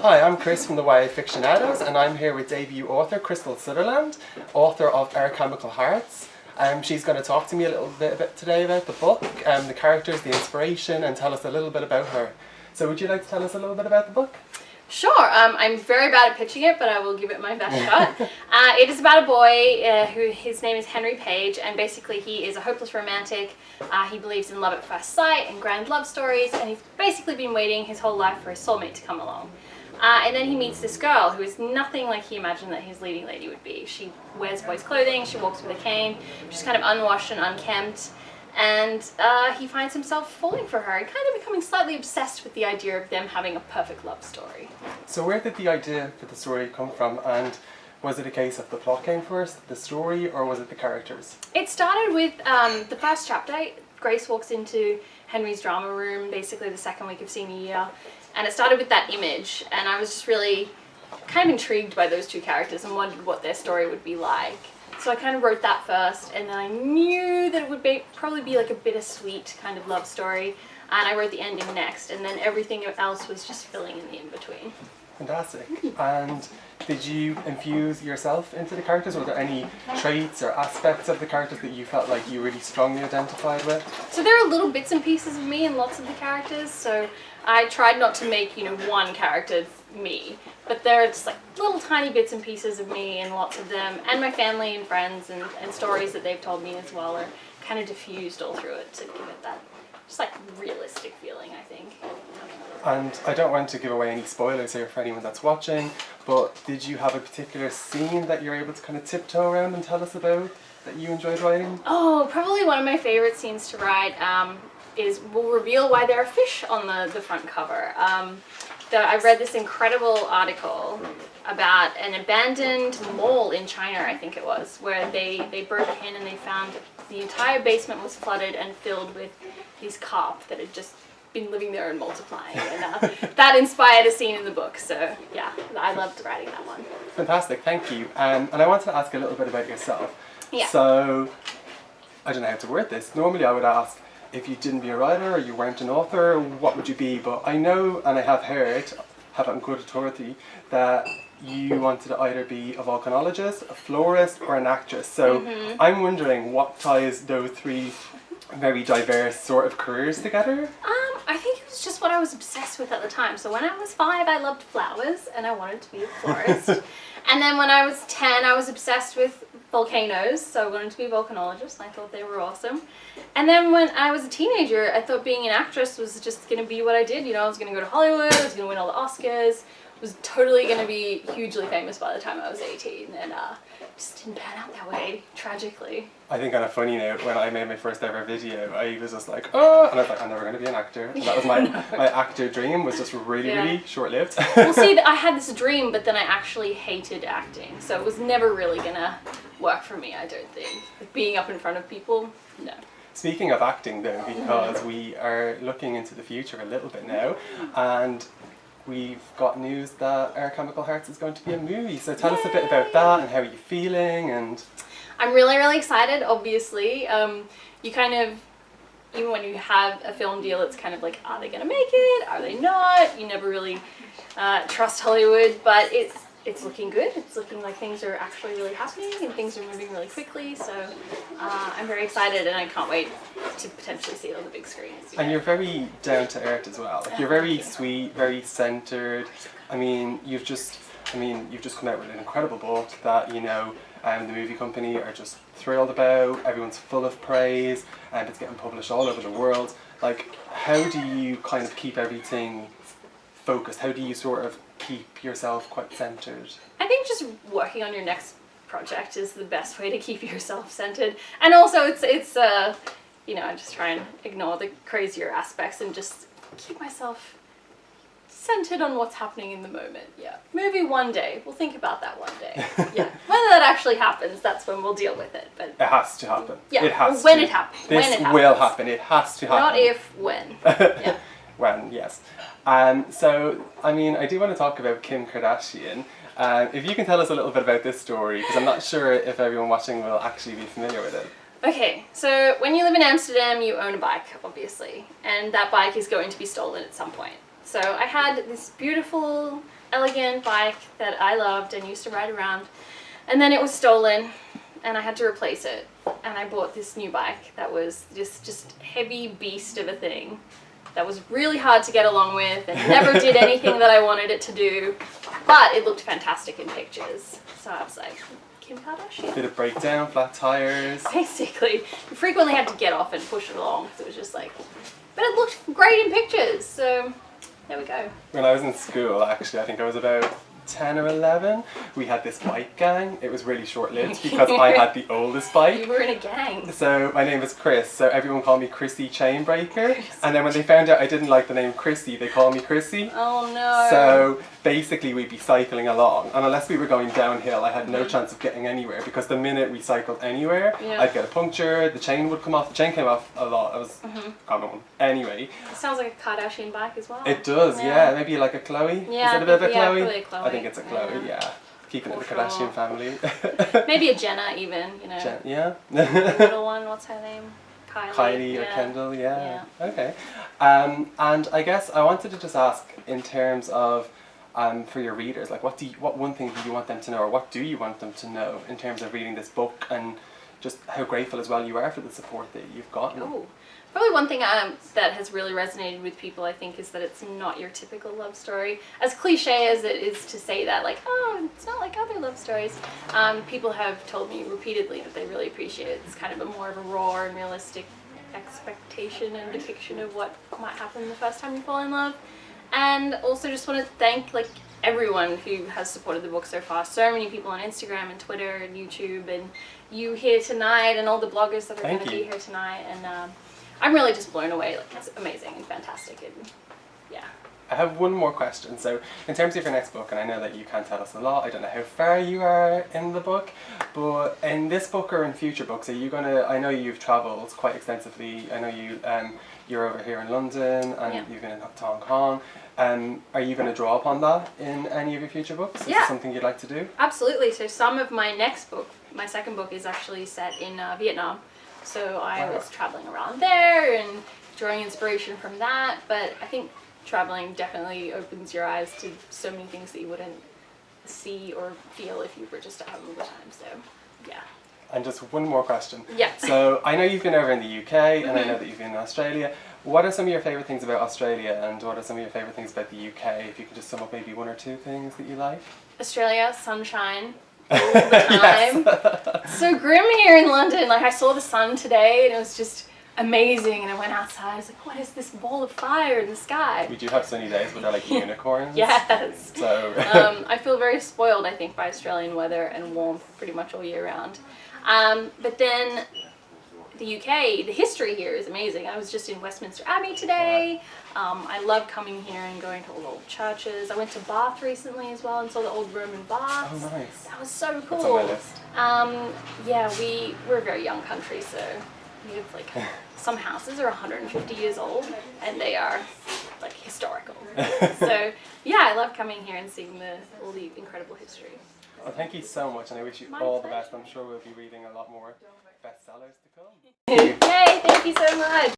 Hi, I'm Chris from the YA Fictionados, and I'm here with debut author Krystal Sutherland, author of Our Chemical Hearts. She's going to talk to me a little bit today about the book, the characters, the inspiration, and tell us a little bit about her. So would you like to tell us a little bit about the book? Sure. I'm very bad at pitching it, but I will give it my best shot. It is about a boy who his name is Henry Page, and basically he is a hopeless romantic. He believes in love at first sight and grand love stories, and he's basically been waiting his whole life for his soulmate to come along. And then he meets this girl who is nothing like he imagined that his leading lady would be. She wears boys' clothing, she walks with a cane, she's kind of unwashed and unkempt. And he finds himself falling for her and kind of becoming slightly obsessed with the idea of them having a perfect love story. So where did the idea for the story come from, and was it a case of the plot came first, the story, or was it the characters? It started with the first chapter. Grace walks into Henry's drama room, basically the second week of senior year, and it started with that image, and I was just really kind of intrigued by those two characters and wondered what their story would be like. So I kind of wrote that first, and then I knew that it would probably be like a bittersweet kind of love story, and I wrote the ending next, and then everything else was just filling in the in-between. Fantastic. And did you infuse yourself into the characters? Were there any traits or aspects of the characters that you felt like you really strongly identified with? So there are little bits and pieces of me in lots of the characters, so I tried not to make, one character me, but there are just like little tiny bits and pieces of me in lots of them, and my family and friends and stories that they've told me as well are kind of diffused all through it to give it that just like realistic feeling, I think. And I don't want to give away any spoilers here for anyone that's watching, but did you have a particular scene that you're able to kind of tiptoe around and tell us about that you enjoyed writing? Oh, probably one of my favorite scenes to write will reveal why there are fish on the front cover. I read this incredible article about an abandoned mall in China, I think it was, where they broke in and they found the entire basement was flooded and filled with these carp that had just been living there and multiplying, and that inspired a scene in the book. So yeah, I loved writing that one. Fantastic, thank you. And I wanted to ask a little bit about yourself. Yeah. So I don't know how to word this. Normally I would ask, if you didn't be a writer or you weren't an author, what would you be? But I know, and I have heard, have it on good authority, that you wanted to either be a volcanologist, a florist, or an actress. So I'm wondering what ties those three very diverse sort of careers together? I think it was just what I was obsessed with at the time. So when I was 5, I loved flowers and I wanted to be a florist. And then when I was 10, I was obsessed with volcanoes, so I wanted to be a volcanologist, and I thought they were awesome. And then when I was a teenager, I thought being an actress was just going to be what I did. I was going to go to Hollywood, I was going to win all the Oscars, was totally going to be hugely famous by the time I was 18, and just didn't pan out that way, tragically. I think on a funny note, when I made my first ever video, I was just like, oh, and I was like, I'm never going to be an actor. And that was my actor dream, was just really short-lived. Well, see, I had this dream, but then I actually hated acting, so it was never really going to work for me, I don't think. Being up in front of people, no. Speaking of acting though, because we are looking into the future a little bit now, and we've got news that Our Chemical Hearts is going to be a movie. So tell us a bit about that and how you're feeling. And I'm really excited, obviously. You kind of, even when you have a film deal, it's kind of like, are they going to make it? Are they not? You never really trust Hollywood, but it's looking good. It's looking like things are actually really happening and things are moving really quickly. So I'm very excited, and I can't wait to potentially see it on the big screens. And you're very down to earth as well. Like, you're very sweet, very centered. I mean, you've just come out with an incredible book that the movie company are just thrilled about. Everyone's full of praise, and it's getting published all over the world. Like, how do you kind of keep everything focused? How do you sort of keep yourself quite centered? I think just working on your next project is the best way to keep yourself centered. And also it's I just try and ignore the crazier aspects and just keep myself centered on what's happening in the moment. Yeah. Maybe one day. We'll think about that one day. Yeah. Whether that actually happens, that's when we'll deal with it. But it has to happen. Yeah. It has when to. It happens. This when it happens. will happen. It has to happen. Not if, when. Yeah. When, yes. So, I do want to talk about Kim Kardashian. If you can tell us a little bit about this story, because I'm not sure if everyone watching will actually be familiar with it. Okay, so when you live in Amsterdam, you own a bike, obviously, and that bike is going to be stolen at some point. So I had this beautiful, elegant bike that I loved and used to ride around, and then it was stolen and I had to replace it, and I bought this new bike that was just heavy beast of a thing that was really hard to get along with and never did anything that I wanted it to do, but it looked fantastic in pictures. So I was like, Kim Kardashian. Bit of breakdown, flat tires. Basically, you frequently had to get off and push it along because it was just like, but it looked great in pictures, so there we go. When I was in school, actually, I think I was about 10 or 11, we had this bike gang. It was really short-lived because I had the oldest bike. You were in a gang. So my name is Chris, so everyone called me Chrissy Chainbreaker. And then when they found out I didn't like the name Chrissy, they called me Chrissy. Oh no. So basically we'd be cycling along, and unless we were going downhill, I had no chance of getting anywhere, because the minute we cycled anywhere, I'd get a puncture, the chain would come off. The chain came off a lot. I was common. Anyway. It sounds like a Kardashian bike as well. It does, yeah. Maybe like a Chloe. Yeah, is it a bit of a Chloe? Probably a Chloe. I think it's a Chloe, yeah. Keeping it the For Kardashian sure. family. Maybe a Jenna even, you know. Yeah. The little one, what's her name? Kylie or Kendall, yeah. Okay. And I guess I wanted to just ask, in terms of for your readers, like what one thing do you want them to know, or what do you want them to know in terms of reading this book, and just how grateful as well you are for the support that you've gotten? Oh, probably one thing that has really resonated with people, I think, is that it's not your typical love story. As cliche as it is to say that, like, oh, it's not like other love stories, people have told me repeatedly that they really appreciate it. It's kind of more of a raw and realistic expectation and depiction of what might happen the first time you fall in love. And also just want to thank like everyone who has supported the book so far. So many people on Instagram and Twitter and YouTube, and you here tonight, and all the bloggers that are going to be here tonight. And I'm really just blown away. Like, it's amazing and fantastic, and yeah. I have one more question. So in terms of your next book, and I know that you can't tell us a lot, I don't know how far you are in the book, but in this book or in future books, are you gonna, I know you've travelled quite extensively, I know you're over here in London, and you've been to Hong Kong. Are you going to draw upon that in any of your future books? Is it something you'd like to do? Absolutely. So some of my next book, my second book, is actually set in Vietnam. So I was traveling around there and drawing inspiration from that. But I think traveling definitely opens your eyes to so many things that you wouldn't see or feel if you were just at home all the time. So yeah. And just one more question. Yeah. So I know you've been over in the UK, and I know that you've been in Australia. What are some of your favourite things about Australia, and what are some of your favourite things about the UK? If you could just sum up maybe one or two things that you like. Australia, sunshine all the time. It's so grim here in London. Like, I saw the sun today and it was just amazing, and I went outside, I was like, what is this ball of fire in the sky? We do have sunny days, but they're like unicorns. Yes. So I feel very spoiled, I think, by Australian weather and warmth pretty much all year round. But then the UK, the history here is amazing. I was just in Westminster Abbey today. I love coming here and going to all the old churches. I went to Bath recently as well and saw the old Roman baths. Oh, nice. That was so cool. That's on my list. Yeah, we're a very young country, so we have like some houses are 150 years old and they are like historical. So yeah, I love coming here and seeing all the incredible history. Well, thank you so much, and I wish you all the best. I'm sure we'll be reading a lot more bestsellers to come. Yay, thank you so much.